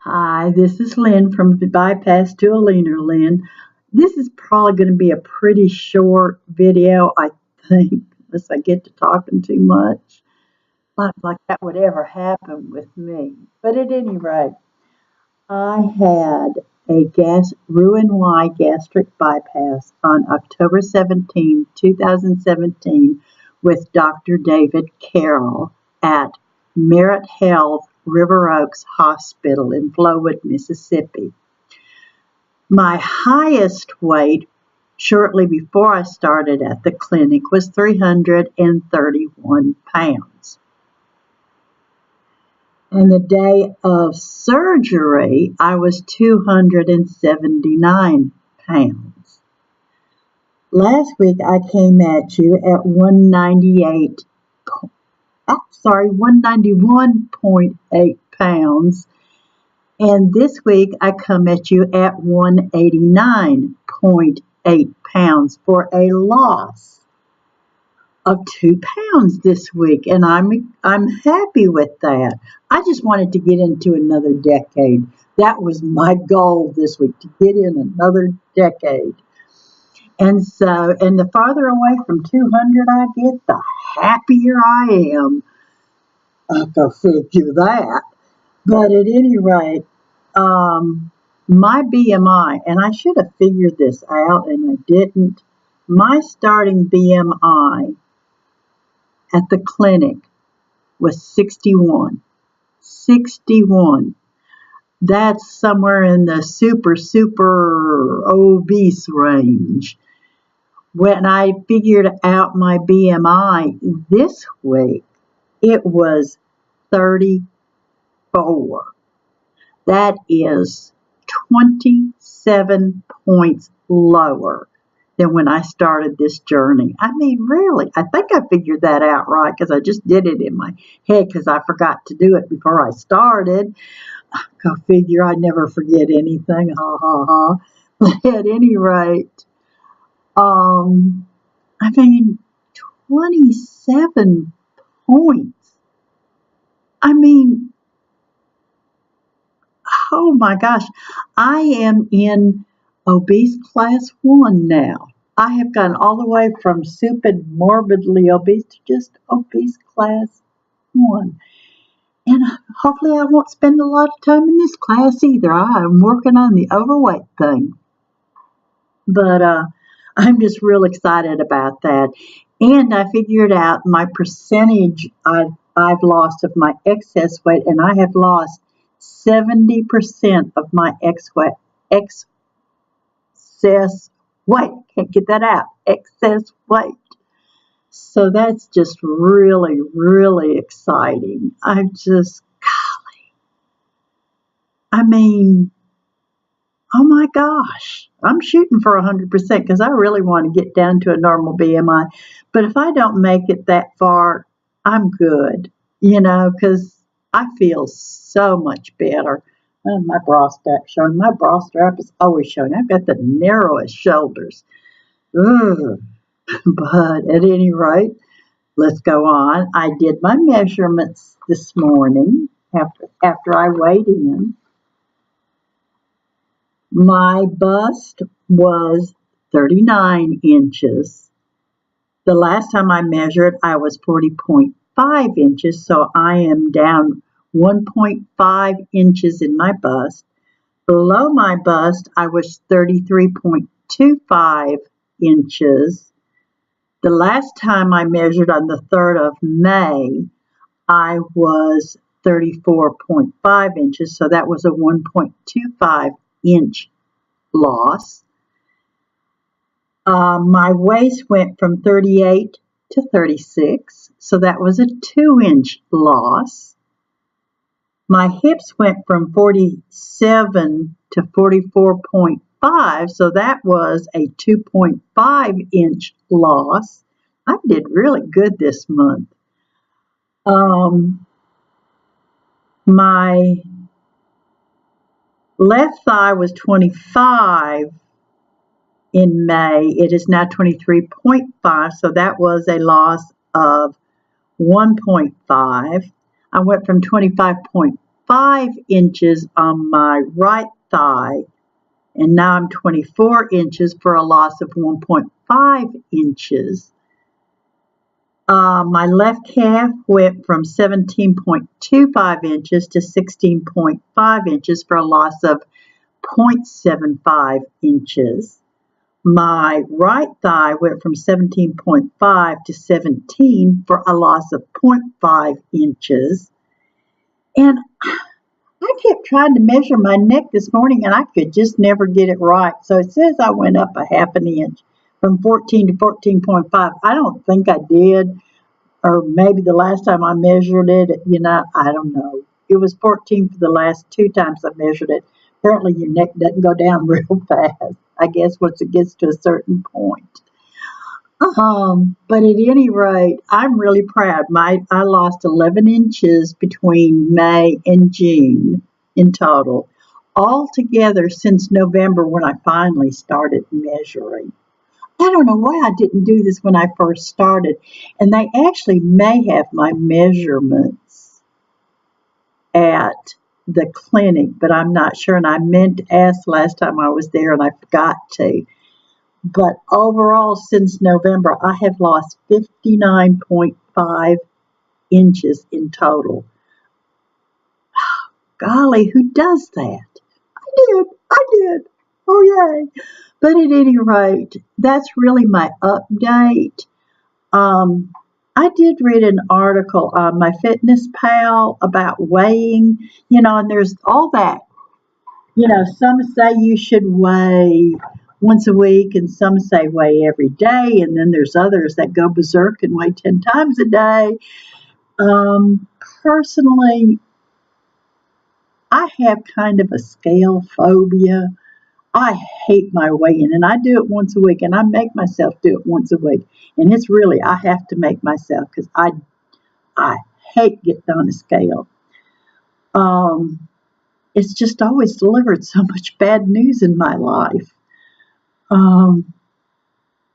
Hi, this is Lynn from the Bypass to a Leaner Lynn. This is probably going to be a pretty short video, I think, unless I get to talking too much. Not like that would ever happen with me. But at any rate, I had a Roux-en-Y gastric bypass on October 17, 2017 with Dr. David Carroll at Merit Health River Oaks Hospital in Flowood, Mississippi. My highest weight shortly before I started at the clinic was 331 pounds. And the day of surgery, I was 279 pounds. Last week, I came at you at 191.8 pounds. And this week, I come at you at 189.8 pounds for a loss of 2 pounds this week, and I'm happy with that. I just wanted to get into another decade. That was my goal this week, to get in another decade. And the farther away from 200 I get, the happier I am. I can figure that. But at any rate, my BMI, and I should have figured this out and I didn't. My starting BMI at the clinic was 61. 61. That's somewhere in the super obese range. When I figured out my BMI this week, it was 34. That is 27 points lower than when I started this journey. I mean, really, I think I figured that out right because I just did it in my head because I forgot to do it before I started. Go figure, I never forget anything. Ha ha ha. But at any rate, I mean, 27 points. I mean, oh my gosh, I am in obese class 1 now. I have gone all the way from stupid, morbidly obese to just obese class 1. And hopefully I won't spend a lot of time in this class either. I'm working on the overweight thing. But I'm just real excited about that. And I figured out my percentage I've lost of my excess weight, and I have lost 70% of my excess weight. Can't get that out. Excess weight. So that's just really exciting. I mean, oh my gosh, I'm shooting for 100% because I really want to get down to a normal BMI. But if I don't make it that far, I'm good, because I feel so much better. And my bra strap showing. My bra strap is always showing. I've got the narrowest shoulders. Ugh. But at any rate, let's go on. I did my measurements this morning after I weighed in. My bust was 39 inches. The last time I measured, I was 40.5 inches, so I am down 1.5 inches in my bust. Below my bust, I was 33.25 inches. The last time I measured on the 3rd of May, I was 34.5 inches, so that was a 1.25 inch loss. My waist went from 38 to 36, so that was a 2-inch loss. My hips went from 47 to 44.5, so that was a 2.5-inch loss. I did really good this month. My left thigh was 25 in May. It is now 23.5, so that was a loss of 1.5. I went from 25.5 5 inches on my right thigh, and now I'm 24 inches for a loss of 1.5 inches. My left calf went from 17.25 inches to 16.5 inches for a loss of 0.75 inches. My right thigh went from 17.5 to 17 for a loss of 0.5 inches. And I kept trying to measure my neck this morning and I could just never get it right. So it says I went up a half an inch from 14 to 14.5. I don't think I did, or maybe the last time I measured it, I don't know. It was 14 for the last 2 times I measured it. Apparently your neck doesn't go down real fast, I guess, once it gets to a certain point. But at any rate, I'm really proud. I lost 11 inches between May and June in total, altogether since November when I finally started measuring. I don't know why I didn't do this when I first started, and they actually may have my measurements at the clinic, but I'm not sure, and I meant to ask last time I was there, and I forgot to. But overall, since November, I have lost 59.5 inches in total. Golly, who does that? I did. Oh, yay. But at any rate, that's really my update. I did read an article on my Fitness Pal about weighing, and there's all that. Some say you should weigh once a week, and some say weigh every day, and then there's others that go berserk and weigh 10 times a day. Personally, I have kind of a scale phobia. I hate my weigh-in, and I do it once a week, and I make myself do it once a week. And it's really, I have to make myself because I hate getting on a scale. It's just always delivered so much bad news in my life.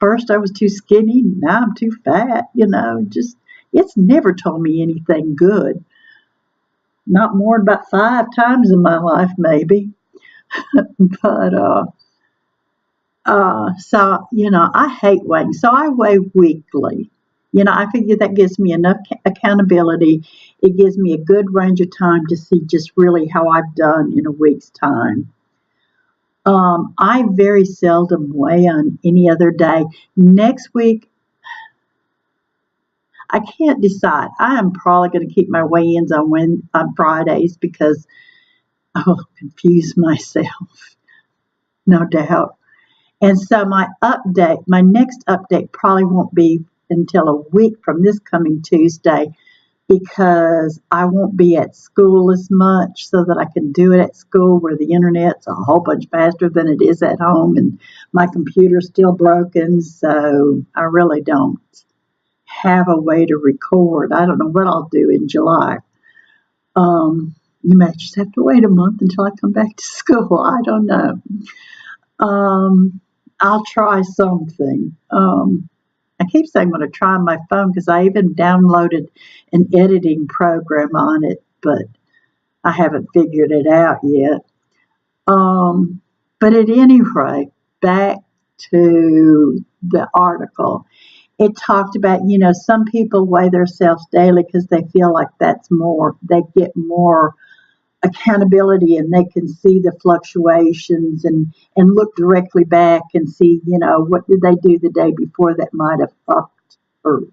First I was too skinny, now I'm too fat, it's never told me anything good. Not more than about 5 times in my life, maybe. But, so, I hate weighing. So I weigh weekly. I figure that gives me enough accountability. It gives me a good range of time to see just really how I've done in a week's time. I very seldom weigh on any other day. Next week, I can't decide. I am probably going to keep my weigh-ins on Fridays because I'll confuse myself, no doubt. And so my next update probably won't be until a week from this coming Tuesday because I won't be at school as much so that I can do it at school where the internet's a whole bunch faster than it is at home and my computer's still broken, so I really don't have a way to record. I don't know what I'll do in July. You may just have to wait a month until I come back to school. I don't know. I'll try something. I keep saying I'm going to try on my phone because I even downloaded an editing program on it, but I haven't figured it out yet. But at any rate, back to the article. It talked about, some people weigh themselves daily because they feel like they get more accountability and they can see the fluctuations and look directly back and see, what did they do the day before that might have upped or,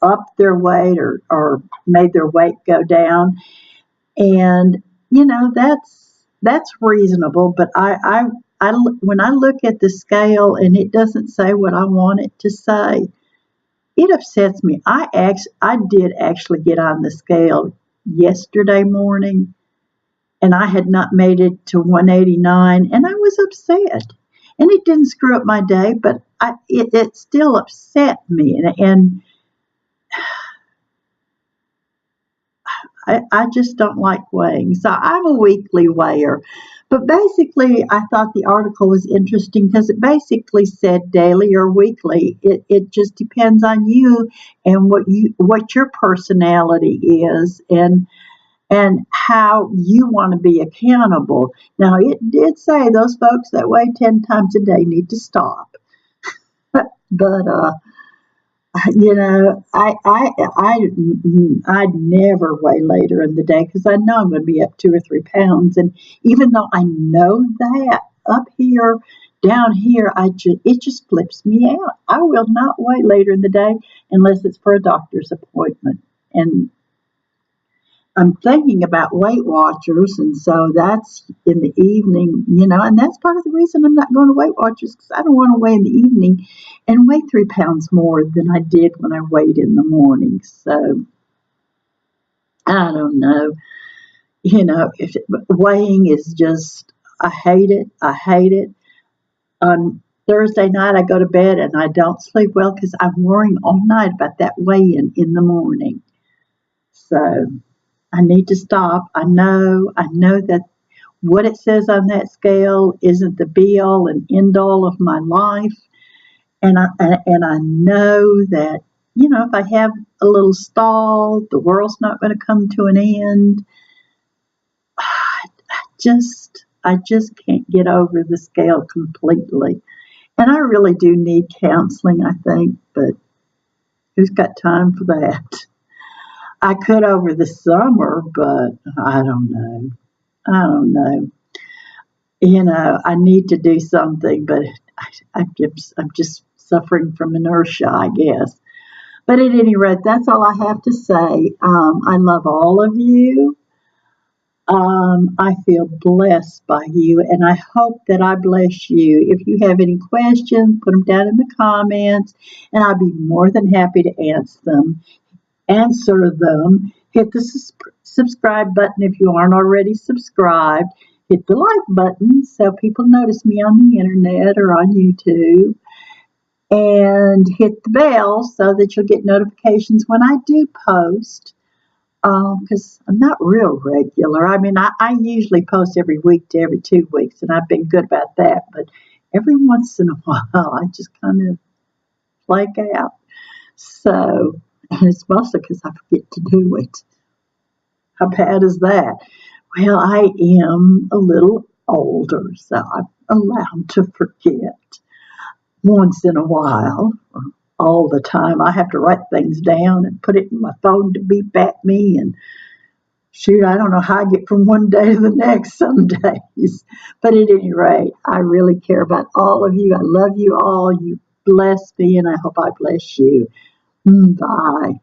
upped their weight or made their weight go down. And, that's reasonable. But when I look at the scale and it doesn't say what I want it to say, it upsets me. I did actually get on the scale yesterday morning, and I had not made it to 189, and I was upset. And it didn't screw up my day, but it still upset me, and I just don't like weighing. So I'm a weekly weigher. But basically, I thought the article was interesting because it basically said daily or weekly. It just depends on you and what your personality is. And and how you want to be accountable. Now, it did say those folks that weigh 10 times a day need to stop. But, I'd never weigh later in the day because I know I'm going to be up 2 or 3 pounds. And even though I know that up here, down here, it just flips me out. I will not weigh later in the day unless it's for a doctor's appointment. And I'm thinking about Weight Watchers, and so that's in the evening, and that's part of the reason I'm not going to Weight Watchers because I don't want to weigh in the evening and weigh 3 pounds more than I did when I weighed in the morning. So I don't know, if weighing is just, I hate it. I hate it. On Thursday night, I go to bed and I don't sleep well because I'm worrying all night about that weigh-in the morning. So I need to stop. I know that what it says on that scale isn't the be all and end all of my life. And I know that, if I have a little stall, the world's not going to come to an end. I just can't get over the scale completely. And I really do need counseling, I think, but who's got time for that? I could over the summer, but I don't know. I need to do something, but I'm just suffering from inertia, I guess. But at any rate, that's all I have to say. I love all of you. I feel blessed by you, and I hope that I bless you. If you have any questions, put them down in the comments, and I'll be more than happy to answer them. Hit the subscribe button if you aren't already subscribed. Hit the like button so people notice me on the internet or on YouTube. And hit the bell so that you'll get notifications when I do post. Because I'm not real regular. I mean, I usually post every week to every 2 weeks, and I've been good about that. But every once in a while, I just kind of flake out. So, and it's mostly because I forget to do it. How bad is that? Well, I am a little older, so I'm allowed to forget. Once in a while, or all the time, I have to write things down and put it in my phone to beep at me. And shoot, I don't know how I get from one day to the next some days. But at any rate, I really care about all of you. I love you all. You bless me, and I hope I bless you. Bye.